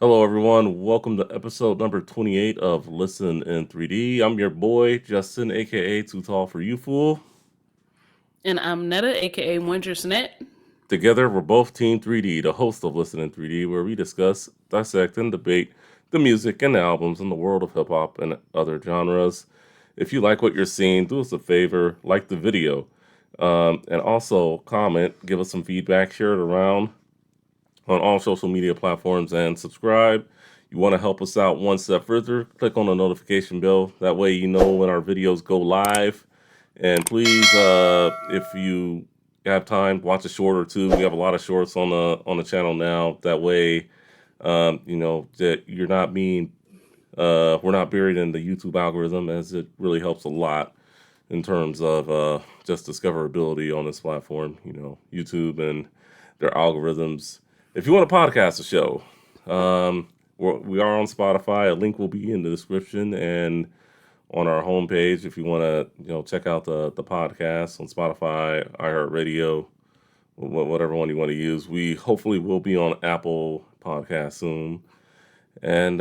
Hello, everyone. Welcome to episode number 28 of Listen in 3D. I'm your boy, Justin, aka Too Tall for You Fool. And I'm Netta, aka Wondrousnet. Together, we're both Team 3D, the host of Listen in 3D, where we discuss, dissect, and debate the music and the albums in the world of hip hop and other genres. If you like what you're seeing, do us a favor, like the video, and also comment, give us some feedback, share it around on all social media platforms, and subscribe. You want to help us out one step further, click on the notification bell. That way you know when our videos go live. And please, if you have time, watch a short or two. We have a lot of shorts on the channel now. That way, that you're not being we're not buried in the YouTube algorithm, as it really helps a lot in terms of just discoverability on this platform. YouTube and their algorithms. If you want to podcast the show, we are on Spotify. A link will be in the description and on our homepage if you want to check out the podcast on Spotify, iHeartRadio, whatever one you want to use. We hopefully will be on Apple Podcast soon. And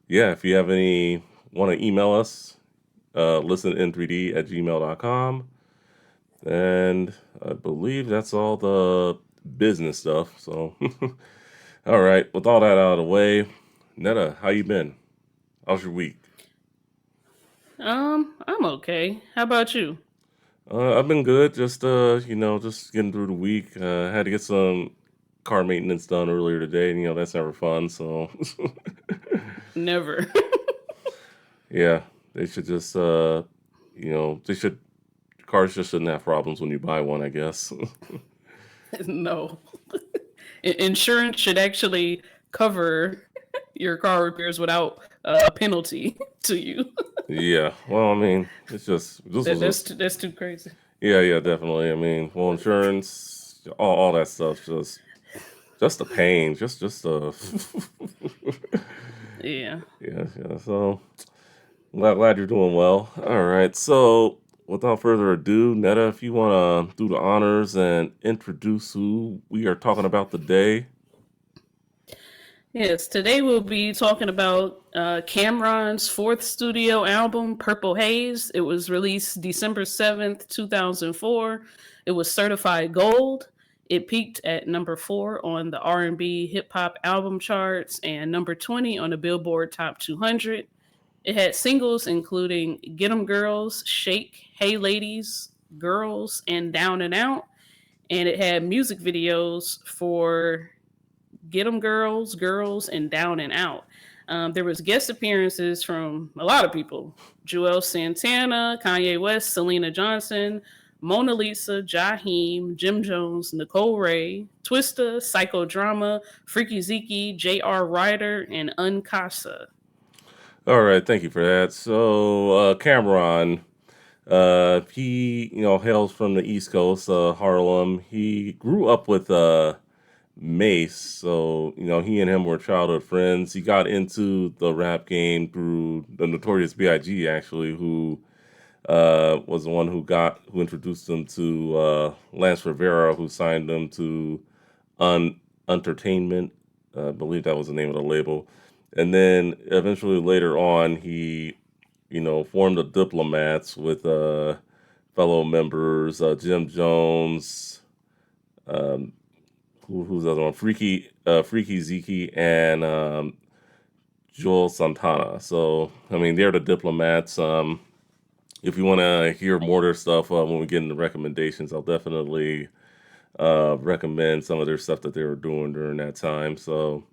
yeah, if you have any want to email us, listenin3d at gmail.com. And I believe that's all the business stuff. So, all right, with all that out of the way, Netta, how you been? How's your week? I'm okay. How about you? I've been good. Just just getting through the week. Had to get some car maintenance done earlier today, and that's never fun. So, Never. yeah, they should just they should cars just shouldn't have problems when you buy one, I guess. No. Insurance should actually cover your car repairs without a penalty to you. Yeah, well, I mean, it's just this was a That's too crazy. yeah, definitely. I mean, well, insurance, all that stuff, just a pain, just a Yeah. yeah. So glad you're doing well. All right, so without further ado, Netta, if you want to do the honors and introduce who we are talking about today. Yes, today we'll be talking about Cameron's fourth studio album, Purple Haze. It was released December 7th, 2004. It was certified gold. It peaked at number 4 on the R&B hip hop album charts and number 20 on the Billboard Top 200. It had singles including Get 'em Girls, Shake, Hey Ladies, Girls, and Down and Out. And it had music videos for Get 'em Girls, Girls, and Down and Out. There was guest appearances from a lot of people: Joel Santana, Kanye West, Selena Johnson, Mona Lisa, Jaheim, Jim Jones, Nicole Ray, Twista, Psychodrama, Freaky Zeke, J.R. Ryder, and Unkasa. All right, thank you for that. So, Cameron, he hails from the East Coast, Harlem. He grew up with Mace, so he and him were childhood friends. He got into the rap game through the Notorious B.I.G. actually, who was the one who introduced him to Lance Rivera, who signed him to Entertainment. I believe that was the name of the label. And then eventually later on, he formed the Diplomats with fellow members Jim Jones. Um, who's the other one? Freaky Zeke and Joel Santana. So I mean, they're the Diplomats. If you want to hear more of their stuff when we get into recommendations, I'll definitely recommend some of their stuff that they were doing during that time. So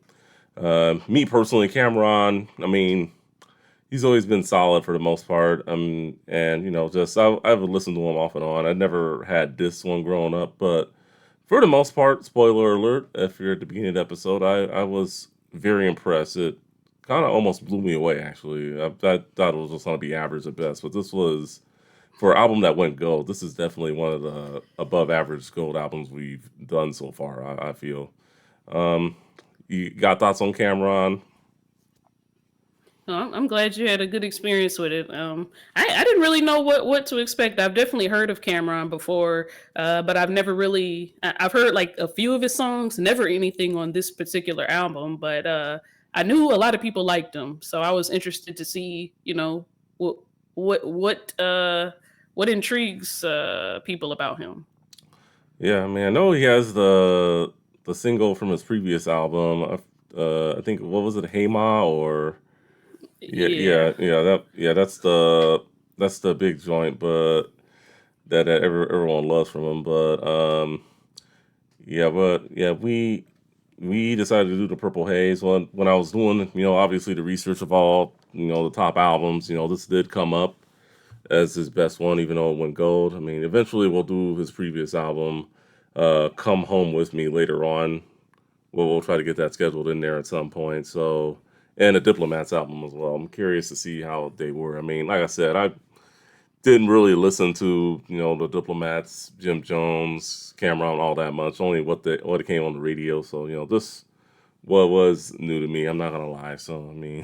me personally, Cameron, I mean, he's always been solid for the most part. And just I've listened to him off and on. I never had this one growing up, but for the most part, spoiler alert, if you're at the beginning of the episode, I was very impressed. It kind of almost blew me away, actually. I thought it was just going to be average at best, but this was, for an album that went gold, this is definitely one of the above average gold albums we've done so far, I feel. Um, you got thoughts on Cameron? I'm glad you had a good experience with it. I didn't really know what to expect. I've definitely heard of Cameron before, but I've never really. I've heard like a few of his songs, never anything on this particular album. But I knew a lot of people liked him, so I was interested to see, what what what uh what intrigues people about him. Yeah, I mean, I know he has the single from his previous album. I think what was it, Hey Ma, or Yeah. that's the big joint, but everyone loves from him. But we decided to do the Purple Haze when I was doing, obviously the research of all, the top albums. This did come up as his best one, even though it went gold. I mean, eventually we'll do his previous album, Come Home With Me, later on. We'll try to get that scheduled in there at some point. So, and the Diplomats album as well. I'm curious to see how they were. I mean, like I said, I didn't really listen to, the Diplomats, Jim Jones, Cameron, all that much. Only what it came on the radio. So, this what was new to me. I'm not gonna lie. So, I mean,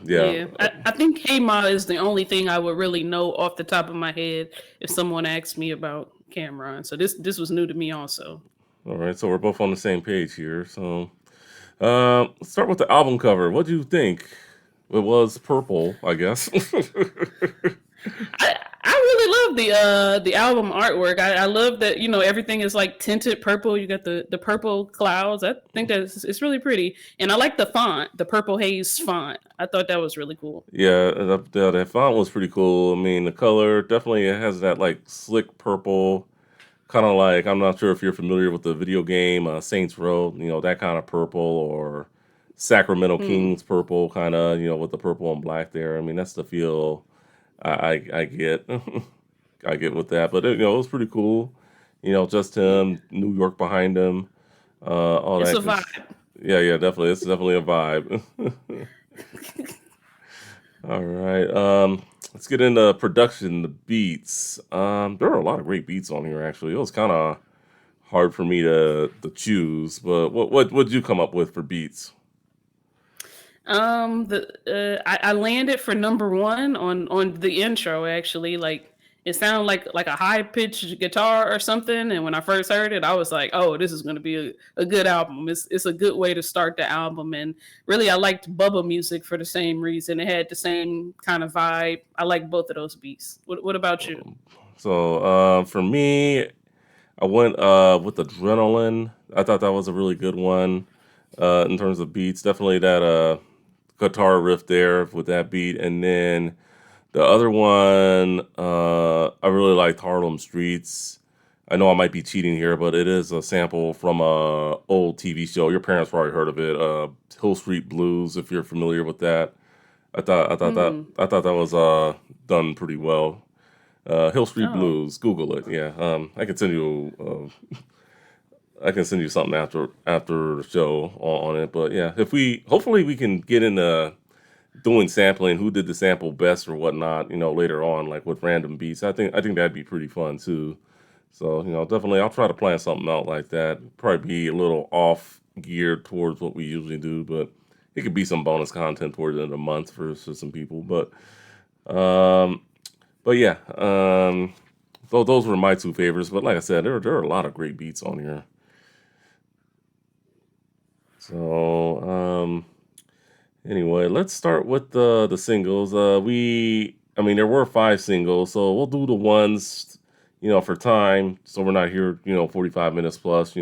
yeah. Yeah, I think Hey Ma is the only thing I would really know off the top of my head if someone asked me about Cameron. So this was new to me also. All right, so we're both on the same page here. So, let's start with the album cover. What do you think? It was purple, I guess. I really love the album artwork. I love that everything is like tinted purple. You got the purple clouds. I think that it's really pretty, and I like the font, the Purple Haze font. I thought that was really cool. Yeah, that font was pretty cool. I mean, the color definitely has that like slick purple, kind of like, I'm not sure if you're familiar with the video game Saints Row. That kind of purple, or Sacramento Hmm. Kings purple, kind of, with the purple and black there. I mean, that's the feel I get. I get with that, but it was pretty cool. Just Yeah, him, New York behind him, all it's a that. vibe. Yeah, yeah, definitely. It's definitely a vibe. All right. Let's get into production, the beats. There are a lot of great beats on here. Actually, it was kind of hard for me to choose. But what did you come up with for beats? I landed for number one on the intro. Actually, like it sounded like a high pitched guitar or something. And when I first heard it, I was like, "Oh, this is going to be a good album. It's a good way to start the album." And really, I liked Bubba music for the same reason. It had the same kind of vibe. I like both of those beats. What about you? So for me, I went with Adrenaline. I thought that was a really good one in terms of beats. Definitely that guitar riff there with that beat, and then the other one, I really liked Harlem Streets. I know I might be cheating here, but it is a sample from a old TV show. Your parents probably heard of it, Hill Street Blues, if you're familiar with that. Hmm. I thought that was done pretty well. Hill Street Oh, Blues, Google it. Yeah, I can send you something after the show on it. But yeah, if we hopefully we can get into doing sampling, who did the sample best or whatnot, later on, like with random beats. I think that'd be pretty fun too. So, definitely I'll try to plan something out like that. Probably be a little off geared towards what we usually do, but it could be some bonus content towards the end of the month for some people. Um but yeah, those were my two favorites. But like I said, there are a lot of great beats on here. So anyway, let's start with the singles. I mean, there were five singles, so we'll do the ones, for time, so we're not here, 45 minutes plus.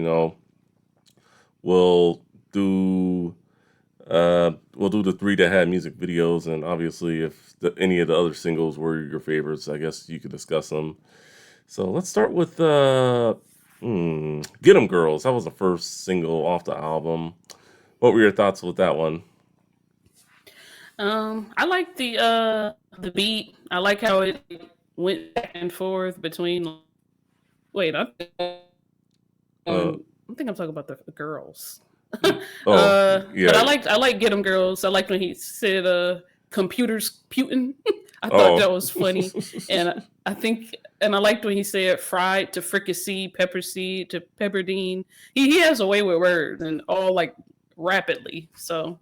We'll do we'll do the three that had music videos, and obviously, if any of the other singles were your favorites, I guess you could discuss them. So let's start with "Get 'Em Girls." That was the first single off the album. What were your thoughts with that one? I like the beat. I like how it went back and forth between. Wait, Uh, I think I'm talking about the girls. oh, But yeah. I like Get 'Em Girls. I liked when he said computers Putin. I thought Oh, that was funny. And I think and I liked when he said fried to fricassee, pepper seed to pepperdine. He has a way with words and all like rapidly. So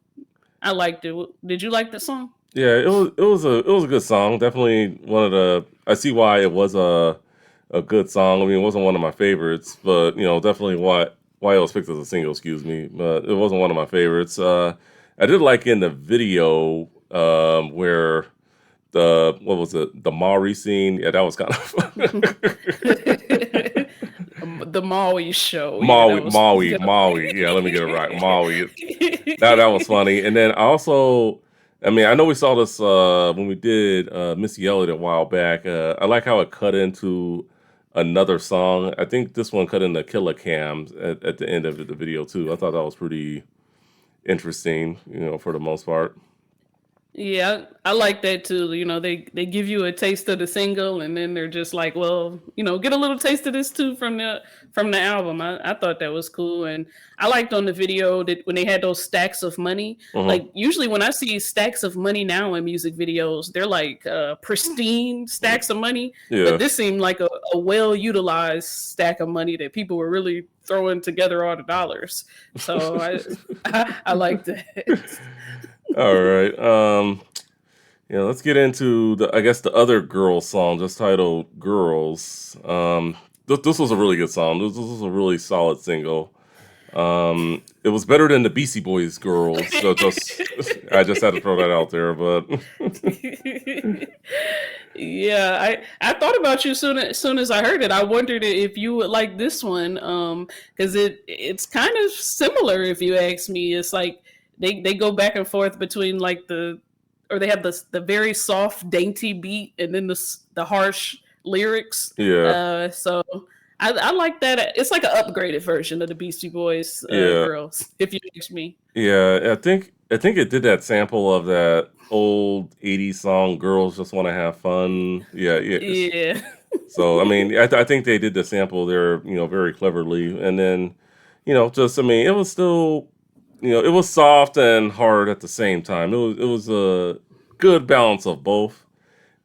I liked it. Did you like the song? yeah. It was a good song. Definitely one of the. I see why it was a good song. I mean, it wasn't one of my favorites, but definitely why it was picked as a single, excuse me, but it wasn't one of my favorites. I did like in the video where what was it, the Maury scene? Yeah, that was kind of The Maui show. Yeah, Maui, that was Maui, good. Maui. Yeah, let me get it right, Maui. That was funny. And then I also, I mean, I know we saw this when we did Missy Elliott a while back. I like how it cut into another song. I think this one cut into Killer Cams at the end of the video too. I thought that was pretty interesting, for the most part. Yeah, I like that too. They give you a taste of the single, and then they're just like, well, get a little taste of this too from the album. I thought that was cool, and I liked on the video that when they had those stacks of money. Hmm. Like usually when I see stacks of money now in music videos, they're like pristine stacks of money, but Yeah. this seemed like a well utilized stack of money that people were really throwing together all the dollars. So I like that. All right. Let's get into I guess the other girls song, just titled "Girls." This was a really good song. This was a really solid single. It was better than the Beastie Boys "Girls." So I just had to throw that out there. But Yeah, I thought about you soon as I heard it. I wondered if you would like this one, because it's kind of similar. If you ask me, it's like they go back and forth between like or they have the very soft, dainty beat, and then the harsh lyrics. yeah, So I like that. It's like an upgraded version of the Beastie Boys yeah, "Girls," if you ask me. yeah. I think it did that sample of that old '80s song "Girls Just Want to Have Fun." Yeah, yeah. Yeah. So I mean, I think they did the sample there, very cleverly, and then, just I mean, it was still, it was soft and hard at the same time. It was a good balance of both.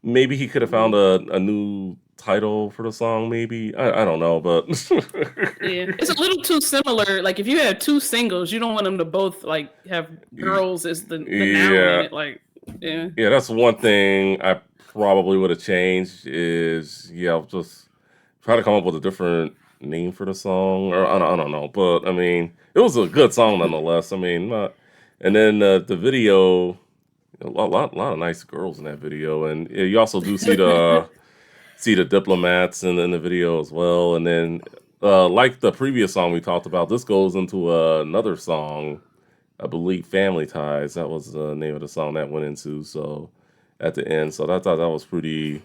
Maybe he could have found a new title for the song. Maybe I don't know, but Yeah, it's a little too similar. Like if you had two singles, you don't want them to both like have girls as the noun in yeah, it. Like, yeah, yeah, that's one thing I probably would have changed is, yeah, just try to come up with a different name for the song, or I don't know, but I mean, it was a good song nonetheless. I mean, and then the video, a lot of nice girls in that video, and yeah, you also do see the diplomats in the video as well, and then like the previous song we talked about, this goes into another song, I believe, "Family Ties." That was the name of the song that went into. So at the end, so I thought that was pretty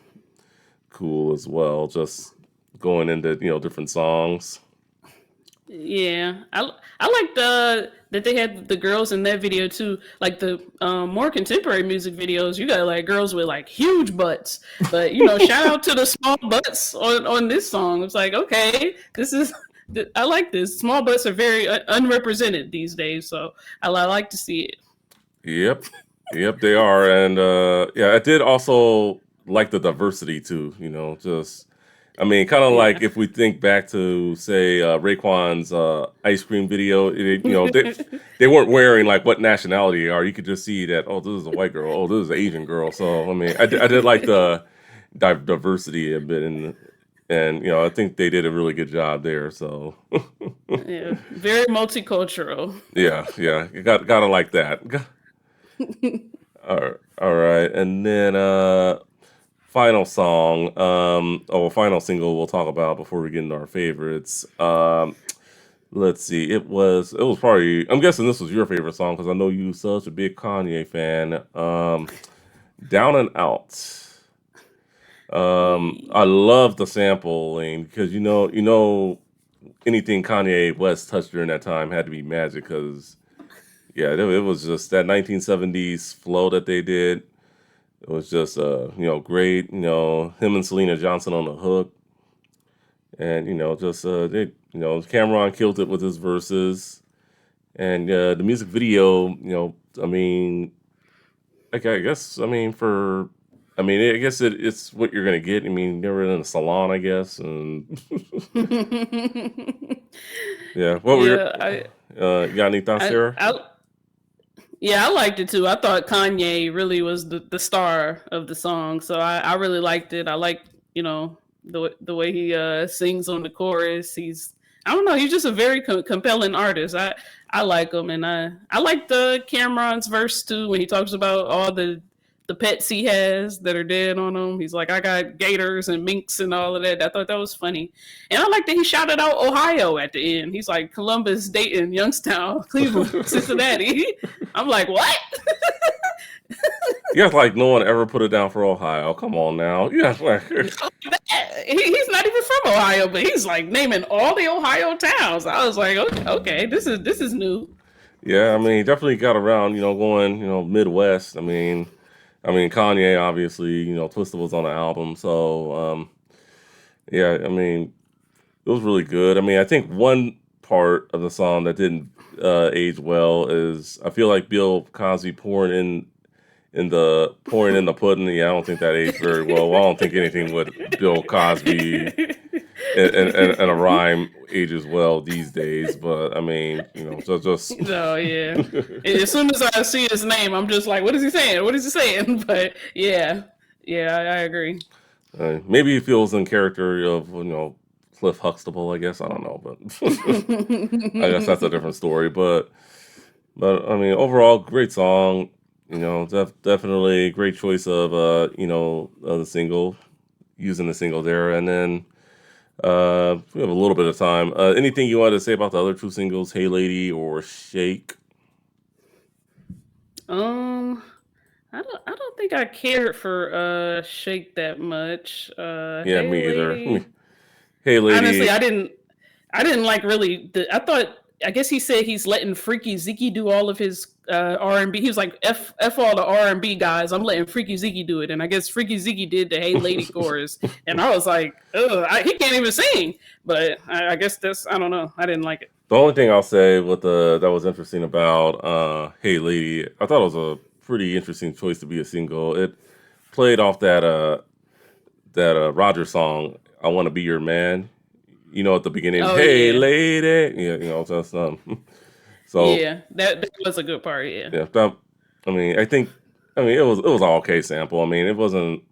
cool as well. Just going into different songs. yeah. I like that they had the girls in that video too. Like the more contemporary music videos, you got like girls with like huge butts. But shout out to the small butts on this song. It's like okay, this is. I like this. Small butts are very unrepresented these days, so I like to see it. Yep, yep, they are, and yeah, I did also like the diversity too. Just I mean, kind of like Yeah. if we think back to say Raekwon's ice cream video, they weren't wearing like what nationality they are. You could just see that, oh, this is a white girl, oh, this is an Asian girl. So I mean, I did like the diversity a bit, and I think they did a really good job there. So Yeah, very multicultural. yeah, yeah, you gotta like that. All right, and then final song, final single we'll talk about before we get into our favorites. Let's see, it was probably, I'm guessing this was your favorite song because I know you such a big Kanye fan. Down and Out. I love the sampling because anything Kanye West touched during that time had to be magic because yeah, it was just that 1970s flow that they did. It was just great. Him and Selena Johnson on the hook, and just they Cameron killed it with his verses, and the music video. I mean, I guess I mean for. I mean, I guess it's what you're gonna get. I mean, they were in a salon, I guess, and yeah. What were Yeah, you got any thoughts I, there? I, yeah, I liked it too. I thought Kanye really was the star of the song, so I really liked it. I like the way he sings on the chorus. I don't know. He's just a very compelling artist. I like him, and I like the Cameron's verse too when he talks about all the pets he has that are dead on him. He's like, I got gators and minks and all of that. I thought that was funny, and I like that he shouted out Ohio at the end. He's like Columbus, Dayton, Youngstown, Cleveland, Cincinnati. I'm like, what? Yeah, like no one ever put it down for Ohio. Come on now. Yeah, like He's not even from Ohio, but he's like naming all the Ohio towns. I was like, okay, this is new. yeah. I mean, he definitely got around. Going Midwest. I mean Kanye obviously. Twisted was on the album, so yeah. I mean, it was really good. I mean, I think one part of the song that didn't age well is I feel like Bill Cosby pouring in the pudding. Yeah, I don't think that aged very well. I don't think anything with Bill Cosby and a rhyme ages well these days. But I mean, just No, yeah. As soon as I see his name, I'm just like, what is he saying? What is he saying? But yeah, yeah, I agree. maybe he feels in character of Cliff Huxtable. I guess I don't know, but I guess that's a different story. But I mean, overall, great song. Definitely great choice of the single, using the single there, and then we have a little bit of time. Anything you wanted to say about the other two singles, "Hey Lady" or "Shake"? Um, I don't think I cared for Shake that much. Yeah, Hey me either. lady. "Hey Honestly, Lady." I didn't like really I thought I guess he said he's letting Freaky Zeke do all of his R&B. He was like f all the R&B guys. I'm letting Freaky Zeke do it, and I guess Freaky Zeke did the Hey Lady chorus, and I was like, ugh, he can't even sing. But I guess that's I don't know. I didn't like it. The only thing I'll say with the that was interesting about "Hey Lady," I thought it was a pretty interesting choice to be a single. It played off that Roger song, "I Want to Be Your Man." At the beginning, Oh "Hey yeah, lady," yeah, just so yeah. That was a good part. Yeah. yeah. I mean, it was an okay sample. I mean, it wasn't.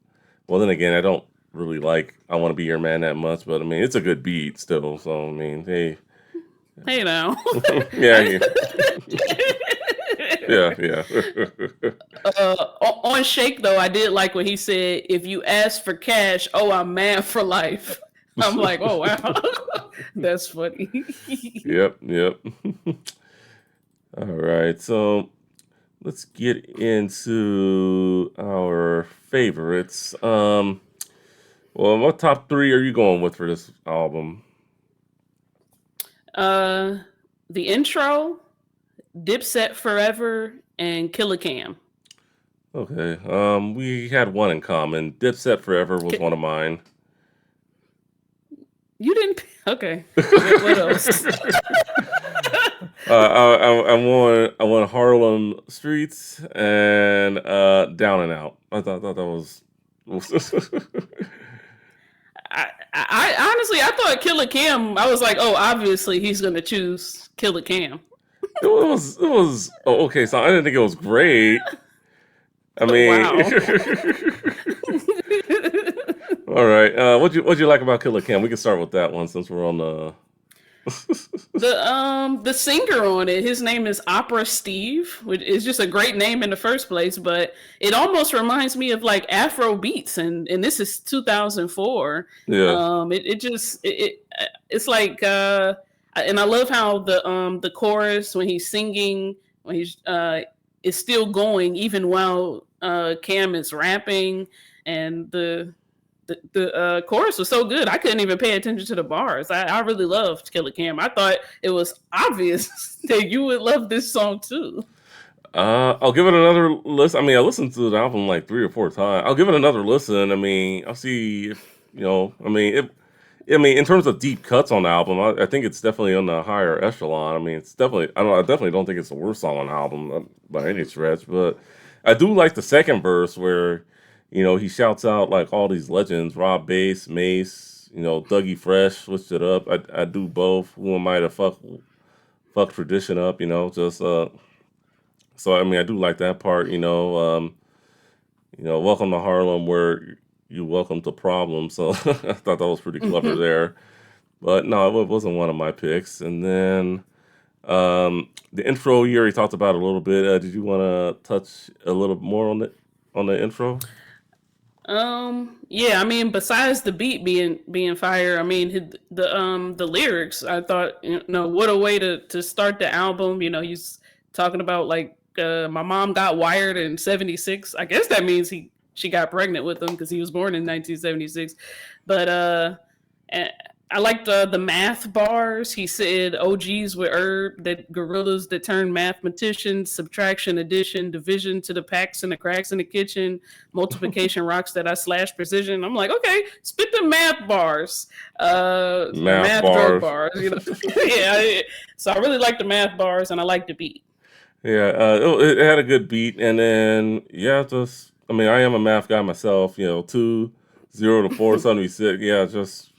Well, then again, I don't really like "I Want to Be Your Man" that much, but I mean, it's a good beat still. So I mean, hey, Hey now. yeah, yeah, yeah, yeah. On Shake though, I did like what he said. If you ask for cash, oh, I'm mad for life. I'm like, oh wow, that's funny. Yep, yep. All right, so let's get into our favorites. Well, what top three are you going with for this album? uh, the intro, Dipset Forever, and Killer Cam. Okay, we had one in common. Dipset Forever was one of mine. You didn't. Okay. What else? I won Harlem Streets and Down and Out. I thought that was. I honestly I thought Killer Cam. I was like, oh, obviously he's gonna choose Killer Cam. It was okay. So I didn't think it was great. I mean, Wow. all right. What'd you like about Killer Cam? We can start with that one since we're on the. The singer on it, his name is Opera Steve, which is just a great name in the first place, but it almost reminds me of like Afro beats, and this is 2004. Yeah. It's like and I love how the chorus when he's singing when he's is still going even while Cam is rapping, and the chorus was so good I couldn't even pay attention to the bars. I really loved Killer Cam. I thought it was obvious that you would love this song too. I'll give it another listen. I mean, I listened to the album like 3 or 4 times. I'll give it another listen. I mean, I'll see if I mean, in terms of deep cuts on the album, I think it's definitely on the higher echelon. I mean, it's definitely. I don't. I definitely don't think it's the worst song on the album by any stretch. But I do like the second verse where, he shouts out like all these legends: Rob Bass, Mace, Dougie Fresh, switched it up. I do both. Who am I to fuck tradition up? Just So I mean, I do like that part. Welcome to Harlem, where you welcome to problems. So I thought that was pretty clever there. But no, it wasn't one of my picks. And then the intro you already talked about a little bit. Did you want to touch a little more on the intro? Yeah, I mean, besides the beat being fire, I mean, the lyrics, I thought, what a way to start the album. He's talking about like my mom got wired in '76. I guess that means she got pregnant with him because he was born in 1976. But and I liked the math bars. He said OGs with herb, that gorillas that turn mathematicians, subtraction, addition, division to the packs and the cracks in the kitchen, multiplication rocks that I slash precision. I'm like, okay, spit the math bars, or Math math drug bars. bars. Yeah. So I really like the math bars and I like the beat. Yeah, it had a good beat, and then yeah, just I mean, I am a math guy myself. 2 0 to 4 76. Yeah, just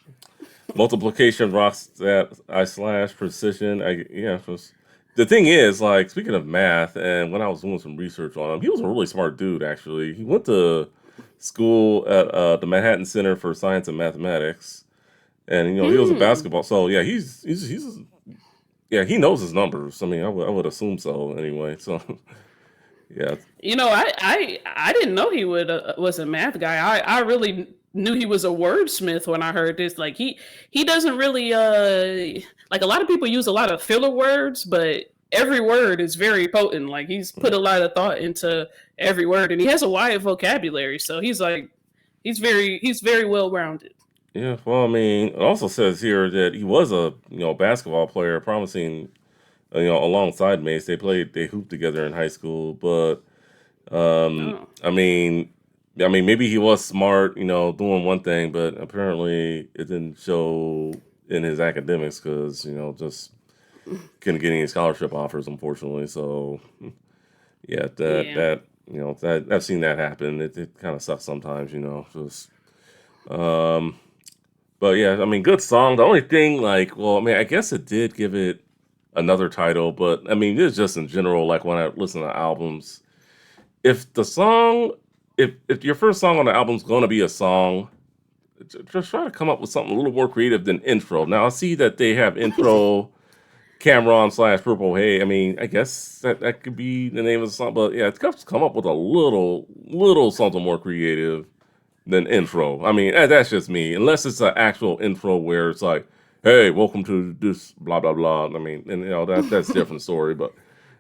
multiplication rocks that I slash precision. Just, the thing is, like speaking of math, and when I was doing some research on him, he was a really smart dude. Actually, he went to school at the Manhattan Center for Science and Mathematics, and he was a Hmm. basketball. So yeah, he's yeah, he knows his numbers. I mean, I would assume so anyway. So yeah, I didn't know he would was a math guy. I really knew he was a wordsmith when I heard this. Like he doesn't really like a lot of people use a lot of filler words, but every word is very potent. Like he's put a lot of thought into every word, and he has a wide vocabulary. So he's very well rounded. yeah. Well, I mean, it also says here that he was a basketball player, promising alongside Mace. They hooped together in high school, but Oh. I mean, maybe he was smart, doing one thing, but apparently it didn't show in his academics because just couldn't get any scholarship offers, unfortunately. So yeah, Yeah. that I've seen that happen. It kind of sucks sometimes, just um. But yeah, I mean, good song. The only thing, like, well, I mean, I guess it did give it another title, but I mean, it's just in general, like when I listen to albums, if the song, if your first song on the album's gonna be a song, just try to come up with something a little more creative than intro. Now I see that they have intro Cameron slash Purple Hay. I mean, I guess that could be the name of the song, but yeah, it's got to come up with a little something more creative than intro. I mean, that's just me. Unless it's an actual intro where it's like, "Hey, welcome to this blah blah blah." I mean, and that's a different story. But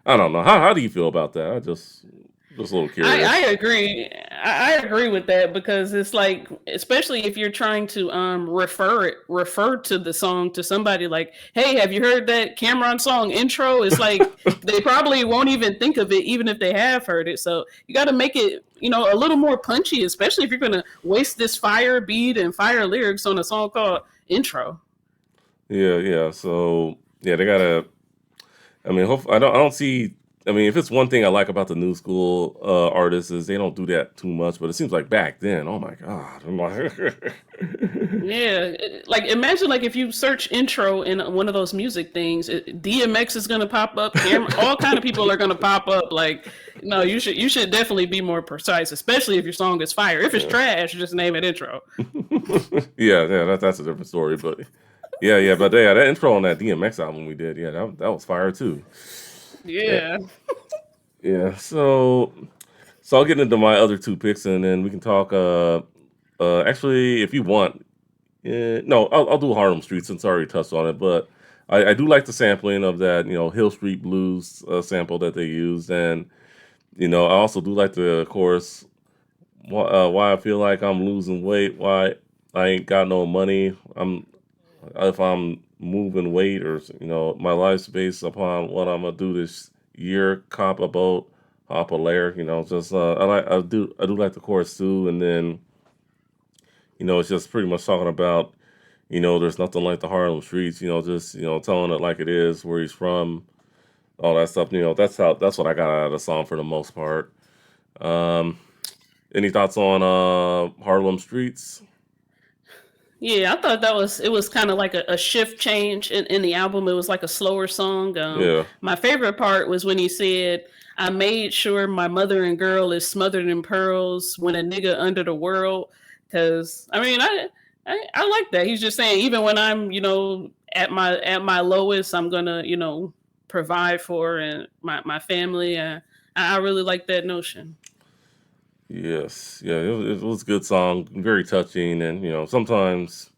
I don't know. How do you feel about that? I just a little I curious. agree. I agree with that because it's like, especially if you're trying to refer to the song to somebody like, hey, have you heard that Cameron song intro? It's like they probably won't even think of it, even if they have heard it. So you got to make it, a little more punchy, especially if you're gonna waste this fire beat and fire lyrics on a song called intro. Yeah, yeah. So yeah, they gotta. I mean, I don't see. I mean, if it's one thing I like about the new school artists is they don't do that too much. But it seems like back then, oh my god, I'm like, Yeah, like imagine like if you search intro in one of those music things, DMX is gonna pop up. All kind of people are gonna pop up. Like, no, you should definitely be more precise, especially if your song is fire. If it's yeah, trash, just name it intro. yeah. That's a different story. But yeah, yeah. But yeah, that intro on that DMX album we did, yeah, that was fire too. Yeah, Yeah. yeah. So I'll get into my other two picks, and then we can talk. Actually, if you want, no, I'll do Harlem Street since I already touched on it. But I do like the sampling of that, Hill Street Blues sample that they used, and I also do like the chorus. Why I feel like I'm losing weight? Why I ain't got no money? If I'm moving weight, or my life's based upon what I'm gonna do this year. Cop a boat, hop a lair. Just I do like the chorus too, and then it's just pretty much talking about there's nothing like the Harlem streets. Just telling it like it is, where he's from, all that stuff. That's what I got out of the song for the most part. Um, any thoughts on Harlem streets? Yeah, I thought it was kind of like a shift change in the album. It was like a slower song. Yeah, My favorite part was when he said, "I made sure my mother and girl is smothered in pearls when a nigga under the world." Because I mean, I like that. He's just saying, even when I'm, at my lowest, I'm gonna, provide for and my family. I really like that notion. Yes, yeah, it was a good song, very touching, and sometimes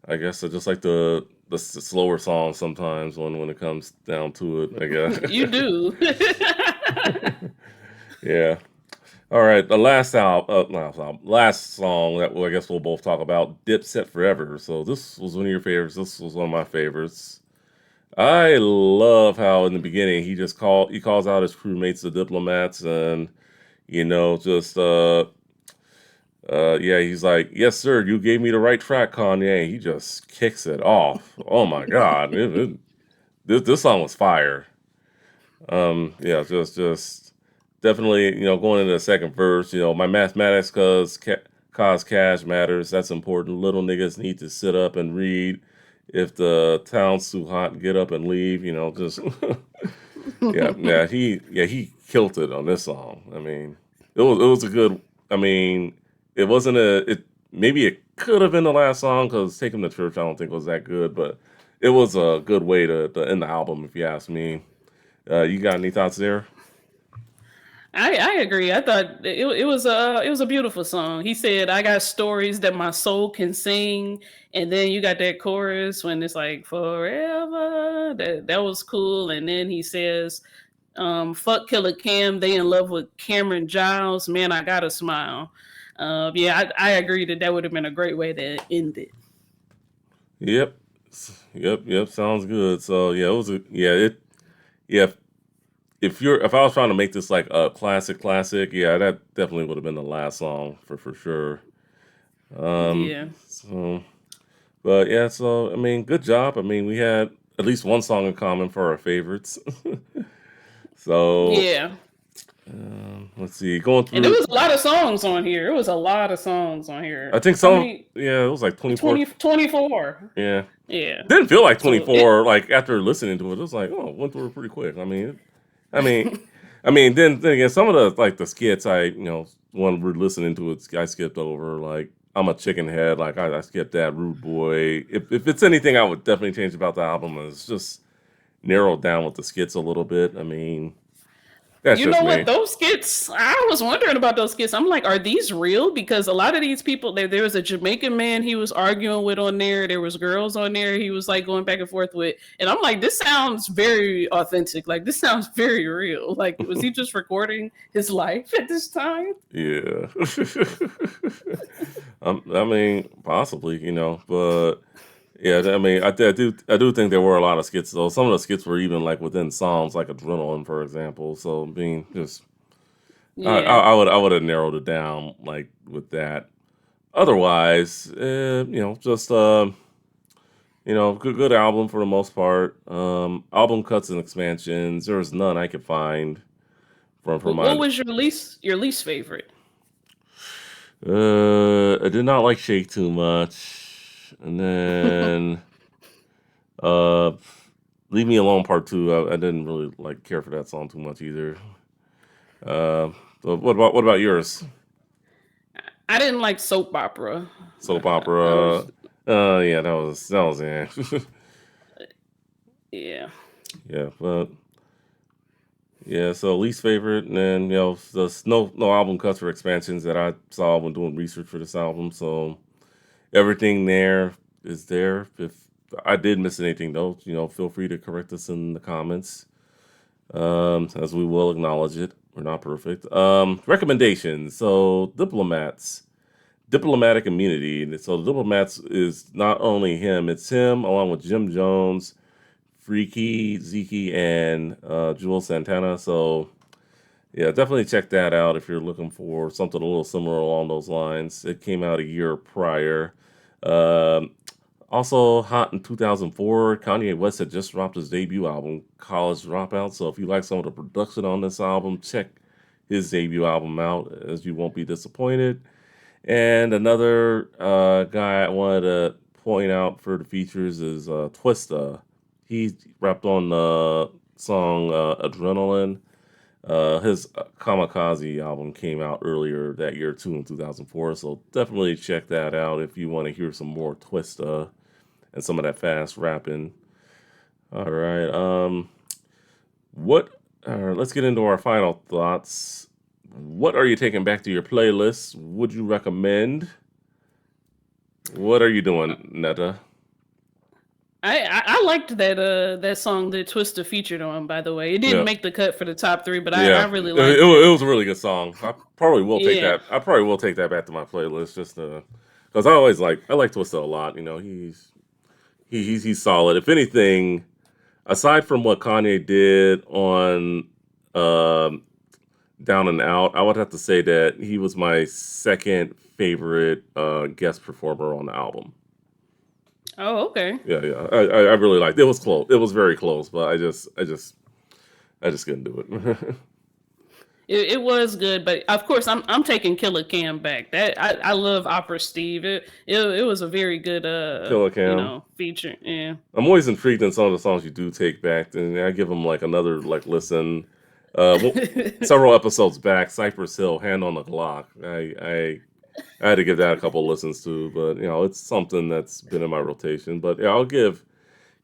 I guess I just like the slower songs sometimes when it comes down to it. I You guess. do. Yeah. All right, the last song that I guess we'll both talk about, "Dipset Forever." So this was one of your favorites. This was one of my favorites. I love how in the beginning he calls out his crewmates, the diplomats, and just yeah, he's like, "Yes, sir, you gave me the right track, Kanye." He just kicks it off. Oh my God, this song was fire. Yeah, just definitely, going into the second verse, my mathematics cause cash matters. That's important. Little niggas need to sit up and read. If the town's too hot, get up and leave. Just he killed it on this song. I mean, it was a good. I mean, it wasn't a it. Maybe it could have been the last song because "Take Him to Church" I don't think was that good, but it was a good way to end the album, if you ask me. You got any thoughts there? I agree. I thought it was a beautiful song. He said, "I got stories that my soul can sing," and then you got that chorus when it's like forever. That was cool. And then he says, "Fuck Killer Cam, they in love with Cameron Giles." Man, I gotta smile. Yeah, I agree that would have been a great way to end it. Yep. Yep. Sounds good. So yeah, it was a yeah, it yeah, if I was trying to make this like a classic, yeah, that definitely would have been the last song for sure. Yeah, So but yeah, so I mean, good job. I mean, we had at least one song in common for our favorites. So yeah. let's see, going And there through was a lot of songs on here. It was a lot of songs on I here. think How some many? yeah, it was like 24. 24. Yeah. Yeah. Didn't feel like So it 24 like after listening to it. It was like, oh, it went through it pretty quick. I mean, then again, some of the like the skits when we're listening to it, I skipped over. Like, I'm a chicken head. Like, I skipped that Rude Boy. If it's anything, I would definitely change about the album is just narrowed down with the skits a little bit. I mean, that's You just know what? me. Those skits, I was wondering about those skits. I'm like, are these real? Because a lot of these people, there was a Jamaican man he was arguing with on there. There was girls on there he was like going back and forth with. And I'm like, this sounds very authentic. Like, this sounds very real. Like, was he just recording his life at this time? Yeah. I mean, possibly, but yeah, I do think there were a lot of skits though. Some of the skits were even like within songs, like Adrenaline, for example. So, I mean, just Yeah. I would have narrowed it down like with that. Otherwise, just good album for the most part. Album cuts and expansions. There's none I could find from What my. was your least favorite? I did not like Shake too much, and then uh, Leave Me Alone Part Two. I didn't really like care for that song too much either. Uh, so what about yours? I didn't like soap opera. Soap I opera. was, Yeah, that was yeah. yeah. Yeah, but yeah, so least favorite, and then there's no album cuts or expansions that I saw when doing research for this album. So everything there is there. If I did miss anything though, feel free to correct us in the comments. As we will acknowledge it. We're not perfect. Recommendations. So diplomatic immunity. And so the diplomats is not only him, it's him along with Jim Jones, Freaky, Zeke, and Jewel Santana. So yeah, definitely check that out if you're looking for something a little similar along those lines. It came out a year prior. Um, Also hot in 2004, Kanye West had just dropped his debut album, College Dropout. So if you like some of the production on this album, check his debut album out, as you won't be disappointed. And another guy I wanted to point out for the features is Twista. He rapped on the song Adrenaline. His Kamikaze album came out earlier that year too in 2004, so definitely check that out if you want to hear some more Twista and some of that fast rapping. All right, what? Let's get into our final thoughts. What are you taking back to your playlist? Would you recommend? What are you doing, Netta? I liked that song that Twista featured on. By the way, it didn't Yeah, make the cut for the top three, but I yeah, really liked it it. was a really good song. I probably will take Yeah. that. I probably will take that back to my playlist just because I always I like Twista a lot. You know, he's solid. If anything, aside from what Kanye did on um, Down and Out, I would have to say that he was my second favorite guest performer on the album. Oh, okay. Yeah, yeah, I really liked it. It was close. It was very close, but I just couldn't do it. It was good, but of course I'm taking Killer Cam back. That I love Opera Steve. It was a very good Killer Cam. feature. Yeah. I'm always intrigued in some of the songs you do take back, and I give them like another listen. Several episodes back, Cypress Hill, Hand on the Glock. I had to give that a couple listens to, but you know it's something that's been in my rotation. But yeah, I'll give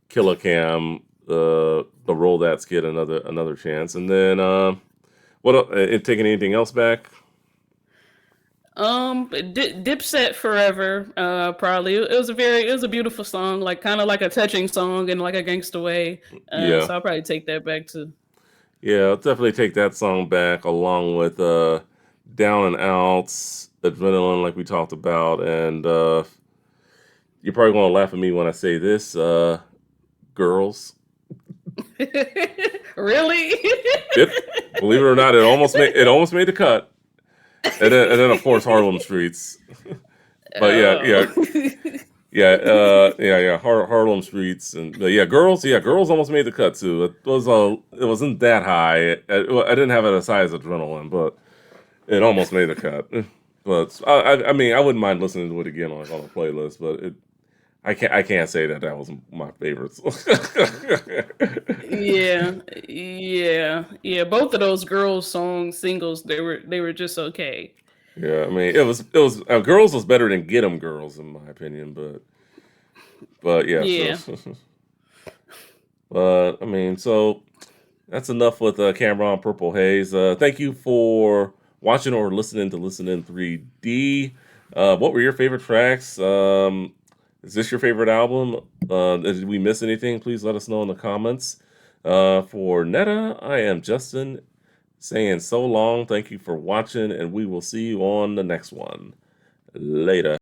Killer Cam the roll that skid another chance, and then taking anything else back? Dipset Forever. Probably it was a beautiful song, like kind of like a touching song in like a gangster way. Yeah, So I'll probably take that back too. yeah, I'll definitely take that song back along with Down and Outs, Adrenaline, like we talked about, and you're probably gonna laugh at me when I say this, Girls. Really? It, believe it or not, it almost made the cut, and then of course Harlem Streets. But Oh. yeah. Harlem Streets and yeah, girls almost made the cut too. It wasn't that high. I didn't have it as high as Adrenaline, but it almost made the cut. But I mean, I wouldn't mind listening to it again on a playlist. But I can't say that was my favorites. Yeah. Both of those girls' songs singles, they were just okay. Yeah, I mean, it was Girls was better than Get 'Em Girls in my opinion, but yeah, so. Yeah. But I mean, so that's enough with Cameron Purple Haze. Thank you for watching or listening to Listen in 3D. What were your favorite tracks? Is this your favorite album? Did we miss anything? Please let us know in the comments. For Netta, I am Justin saying so long. Thank you for watching, and we will see you on the next one. Later.